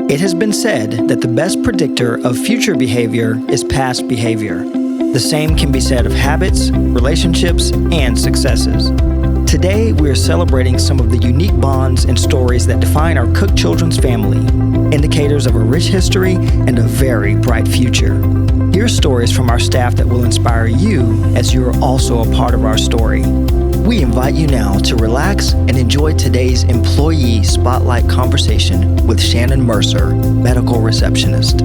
It has been said that the best predictor of future behavior is past behavior. The same can be said of habits, relationships, and successes. Today, we are celebrating some of the unique bonds and stories that define our Coolk Children's family, indicators of a rich history and a very bright future. Hear stories from our staff that will inspire you as you are also a part of our story. We invite you now to relax and enjoy today's Employee Spotlight conversation with Shannon Mercer, medical receptionist.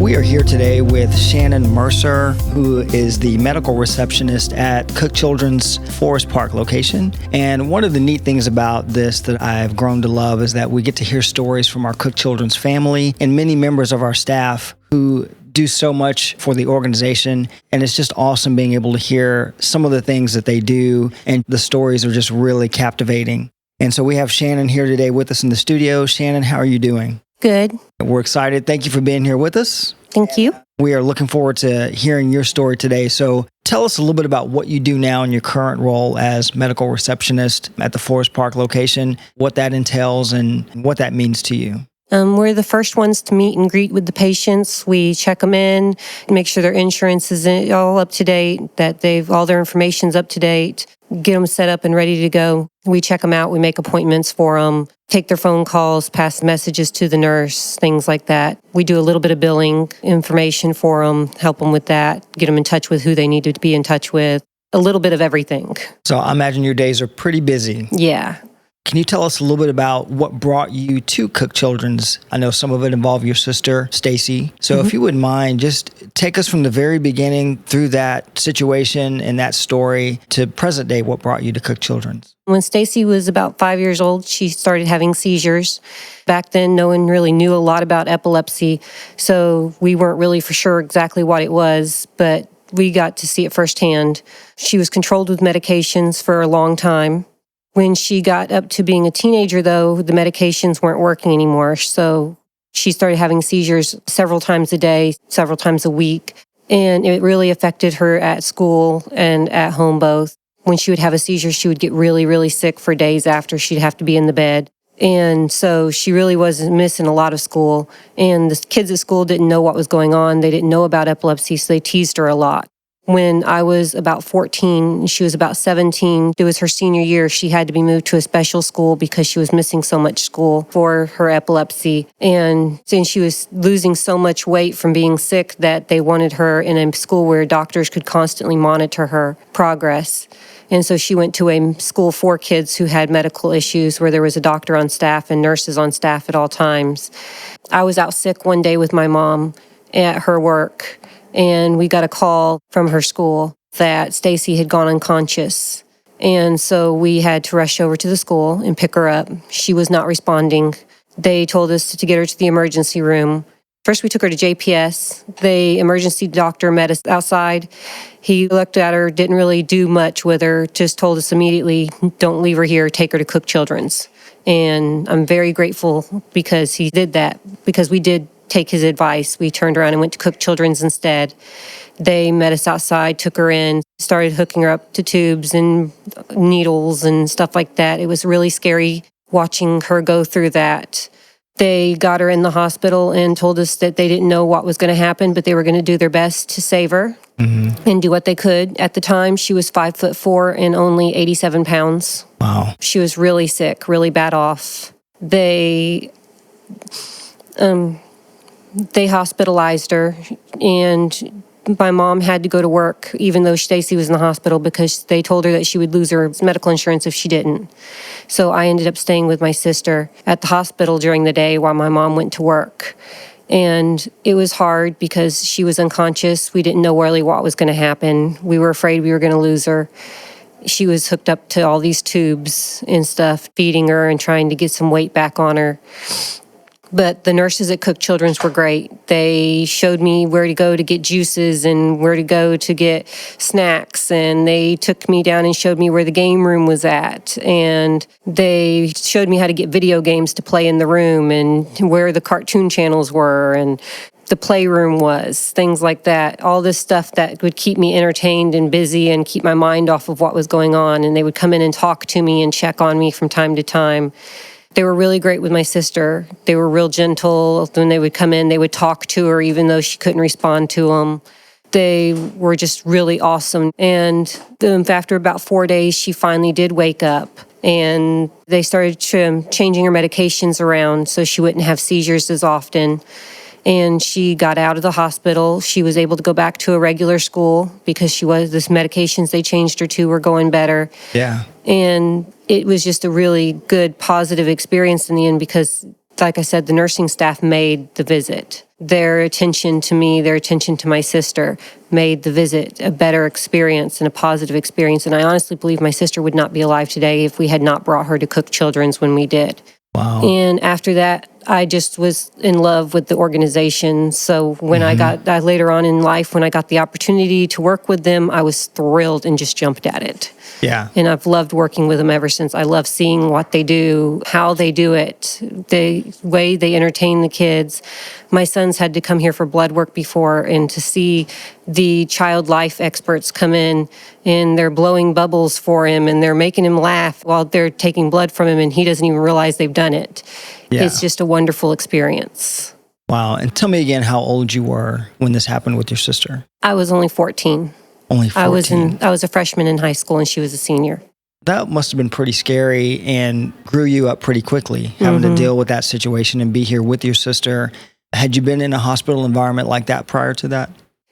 We are here today with Shannon Mercer, who is the medical receptionist at Coolk Children's Forest Park location. And one of the neat things about this that I've grown to love is that we get to hear stories from our Coolk Children's family and many members of our staff who do so much for the organization. And it's just awesome being able to hear some of the things that they do. And the stories are just really captivating. And so we have Shannon here today with us in the studio. Shannon, how are you doing? Good. We're excited. Thank you for being here with us. Thank you. We are looking forward to hearing your story today. So tell us a little bit about what you do now in your current role as medical receptionist at the Forest Park location, what that entails and what that means to you. We're the first ones to meet and greet with the patients. We check them in, make sure their insurance is all up to date, that all their information's up to date, get them set up and ready to go. We check them out, we make appointments for them, take their phone calls, pass messages to the nurse, things like that. We do a little bit of billing information for them, help them with that, get them in touch with who they need to be in touch with, a little bit of everything. So I imagine your days are pretty busy. Yeah. Can you tell us a little bit about what brought you to Coolk Children's? I know some of it involved your sister, Stacy. So if you wouldn't mind, just take us from the very beginning through that situation and that story to present day, what brought you to Coolk Children's? When Stacy was about 5 years old, she started having seizures. Back then, no one really knew a lot about epilepsy, so we weren't really for sure exactly what it was, but we got to see it firsthand. She was controlled with medications for a long time. When she got up to being a teenager, though, the medications weren't working anymore. So she started having seizures several times a day, several times a week. And it really affected her at school and at home both. When she would have a seizure, she would get really, really sick for days after. She'd have to be in the bed. And so she really was missing a lot of school. And the kids at school didn't know what was going on. They didn't know about epilepsy, so they teased her a lot. When I was about 14, she was about 17, it was her senior year, she had to be moved to a special school because she was missing so much school for her epilepsy. And since she was losing so much weight from being sick that they wanted her in a school where doctors could constantly monitor her progress. And so she went to a school for kids who had medical issues where there was a doctor on staff and nurses on staff at all times. I was out sick one day with my mom at her work. And we got a call from her school that Stacy had gone unconscious. And so we had to rush over to the school and pick her up. She was not responding. They told us to get her to the emergency room. First, we took her to JPS. The emergency doctor met us outside. He looked at her, didn't really do much with her, just told us immediately, don't leave her here, take her to Coolk Children's. And I'm very grateful because he did that, because we did take his advice. We turned around and went to Coolk Children's instead. They met us outside, took her in, started hooking her up to tubes and needles and stuff like that. It was really scary watching her go through that. They got her in the hospital and told us that they didn't know what was going to happen, but they were going to do their best to save her and do what they could. At the time, she was 5'4" and only 87 pounds. Wow. She was really sick, really bad off. They hospitalized her, and my mom had to go to work even though Stacy was in the hospital because they told her that she would lose her medical insurance if she didn't. So I ended up staying with my sister at the hospital during the day while my mom went to work. And it was hard because she was unconscious. We didn't know really what was going to happen. We were afraid we were going to lose her. She was hooked up to all these tubes and stuff, feeding her and trying to get some weight back on her. But the nurses at Coolk Children's were great. They showed me where to go to get juices and where to go to get snacks. And they took me down and showed me where the game room was at. And they showed me how to get video games to play in the room and where the cartoon channels were and the playroom was, things like that. All this stuff that would keep me entertained and busy and keep my mind off of what was going on. And they would come in and talk to me and check on me from time to time. They were really great with my sister. They were real gentle. When they would come in, they would talk to her even though she couldn't respond to them. They were just really awesome. And after about 4 days, she finally did wake up. And they started changing her medications around so she wouldn't have seizures as often. And she got out of the hospital. She was able to go back to a regular school because the medications they changed her to were going better. Yeah. And it was just a really good, positive experience in the end because, like I said, the nursing staff made the visit. Their attention to me, their attention to my sister made the visit a better experience and a positive experience. And I honestly believe my sister would not be alive today if we had not brought her to Coolk Children's when we did. Wow. And after that, I just was in love with the organization. So when I later on in life, when I got the opportunity to work with them, I was thrilled and just jumped at it. Yeah. And I've loved working with them ever since. I love seeing what they do, how they do it, the way they entertain the kids. My sons had to come here for blood work before, and to see the child life experts come in and they're blowing bubbles for him and they're making him laugh while they're taking blood from him and he doesn't even realize they've done it. Yeah. It's just a wonderful experience. Wow. And tell me again how old you were when this happened with your sister. I was only 14. Only 14. I was a freshman in high school and she was a senior. That must have been pretty scary and grew you up pretty quickly, having to deal with that situation and be here with your sister. Had you been in a hospital environment like that prior to that?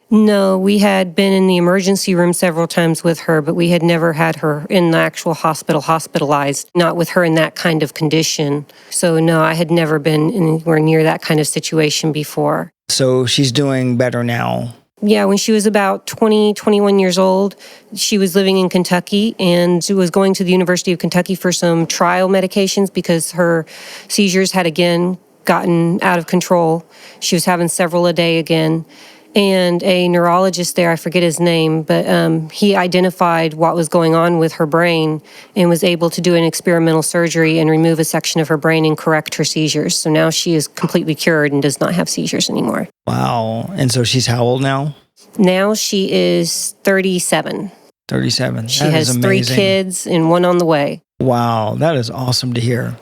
No, we had been in the emergency room several times with her, but we had never had her in the actual hospital hospitalized, not with her in that kind of condition. So no, I had never been anywhere near that kind of situation before. So she's doing better now. Yeah, when she was about 20, 21 years old, she was living in Kentucky and she was going to the University of Kentucky for some trial medications because her seizures had again gotten out of control. She was having several a day again. And a neurologist there, I forget his name, but he identified what was going on with her brain and was able to do an experimental surgery and remove a section of her brain and correct her seizures. So now she is completely cured and does not have seizures anymore. Wow. And so she's how old now? Now she is 37. 37. She has 3 kids and 1 on the way. Wow. That is awesome to hear.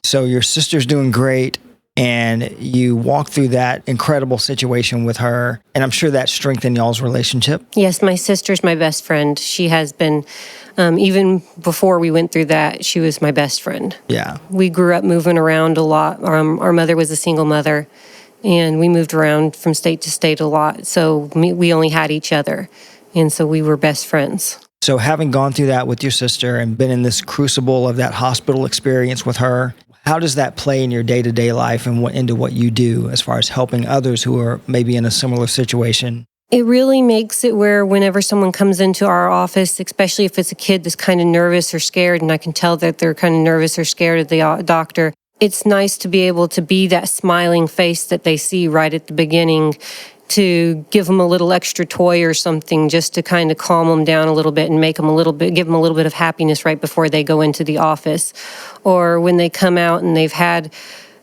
So your sister's doing great. And you walked through that incredible situation with her. And I'm sure that strengthened y'all's relationship. Yes, my sister's my best friend. She has been, even before we went through that, she was my best friend. Yeah. We grew up moving around a lot. Our mother was a single mother, and we moved around from state to state a lot. So we only had each other. And so we were best friends. So having gone through that with your sister and been in this crucible of that hospital experience with her, how does that play in your day-to-day life and into what you do as far as helping others who are maybe in a similar situation? It really makes it where whenever someone comes into our office, especially if it's a kid that's kind of nervous or scared, and I can tell that they're kind of nervous or scared of the doctor, it's nice to be able to be that smiling face that they see right at the beginning, to give them a little extra toy or something just to kind of calm them down a little bit and give them a little bit of happiness right before they go into the office. Or when they come out and they've had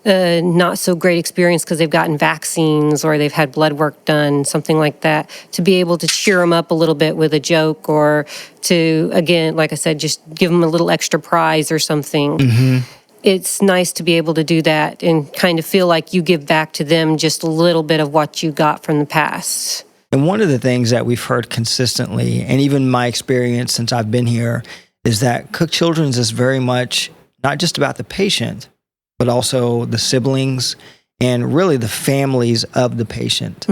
a not so great experience because they've gotten vaccines or they've had blood work done, something like that, to be able to cheer them up a little bit with a joke or to, again, like I said, just give them a little extra prize or something. It's nice to be able to do that and kind of feel like you give back to them just a little bit of what you got from the past. And one of the things that we've heard consistently, and even my experience since I've been here, is that Coolk Children's is very much not just about the patient, but also the siblings and really the families of the patient,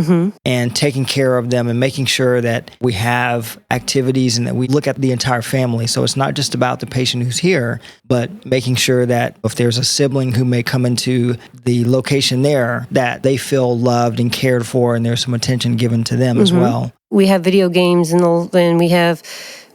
and taking care of them and making sure that we have activities and that we look at the entire family. So it's not just about the patient who's here, but making sure that if there's a sibling who may come into the location there, that they feel loved and cared for and there's some attention given to them as well. We have video games and we have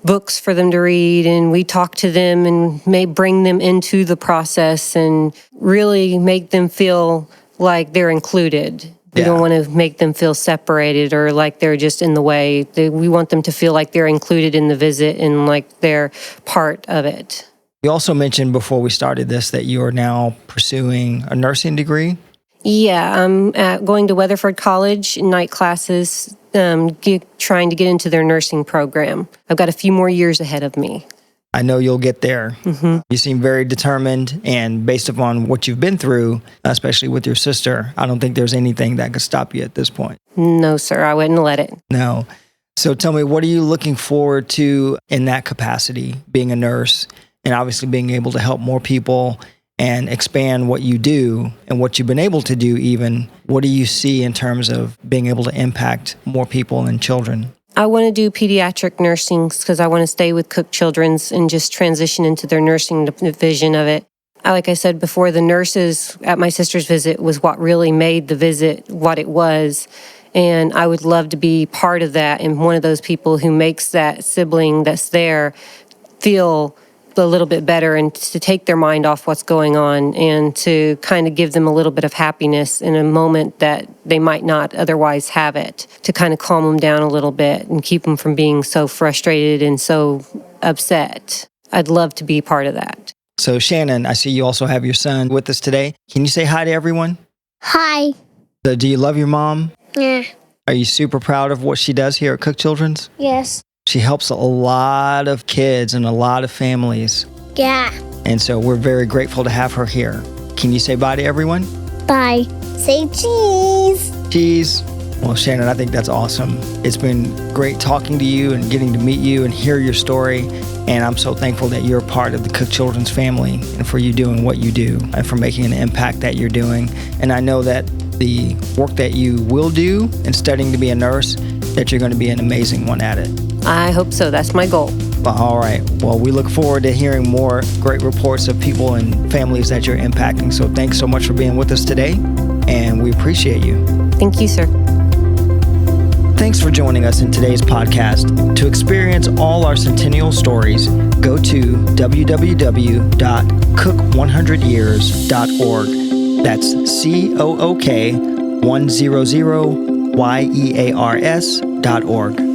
books for them to read, and we talk to them and may bring them into the process and really make them feel like they're included. We don't want to make them feel separated or like they're just in the way. We want them to feel like they're included in the visit and like they're part of it. You also mentioned before we started this that you are now pursuing a nursing degree. Yeah, I'm going to Weatherford College in night classes, trying to get into their nursing program. I've got a few more years ahead of me. I know you'll get there. You seem very determined, and based upon what you've been through, especially with your sister, I don't think there's anything that could stop you at this point. No, sir, I wouldn't let it. No. So tell me, what are you looking forward to in that capacity, being a nurse and obviously being able to help more people and expand what you do and what you've been able to do even? What do you see in terms of being able to impact more people and children? I want to do pediatric nursing because I want to stay with Coolk Children's and just transition into their nursing division of it. Like I said before, the nurses at my sister's visit was what really made the visit what it was. And I would love to be part of that and one of those people who makes that sibling that's there feel a little bit better and to take their mind off what's going on and to kind of give them a little bit of happiness in a moment that they might not otherwise have it, to kind of calm them down a little bit and keep them from being so frustrated and so upset. I'd love to be part of that. So Shannon, I see you also have your son with us today. Can you say hi to everyone? Hi. So do you love your mom? Yeah. Are you super proud of what she does here at Coolk Children's? Yes. She helps a lot of kids and a lot of families. Yeah. And so we're very grateful to have her here. Can you say bye to everyone? Bye. Say cheese. Cheese. Well, Shannon, I think that's awesome. It's been great talking to you and getting to meet you and hear your story. And I'm so thankful that you're part of the Coolk Children's family and for you doing what you do and for making an impact that you're doing. And I know that the work that you will do in studying to be a nurse, that you're going to be an amazing one at it. I hope so. That's my goal. All right. Well, we look forward to hearing more great reports of people and families that you're impacting. So thanks so much for being with us today, and we appreciate you. Thank you, sir. Thanks for joining us in today's podcast. To experience all our centennial stories, go to www.cook100years.org. That's COOK100years.org.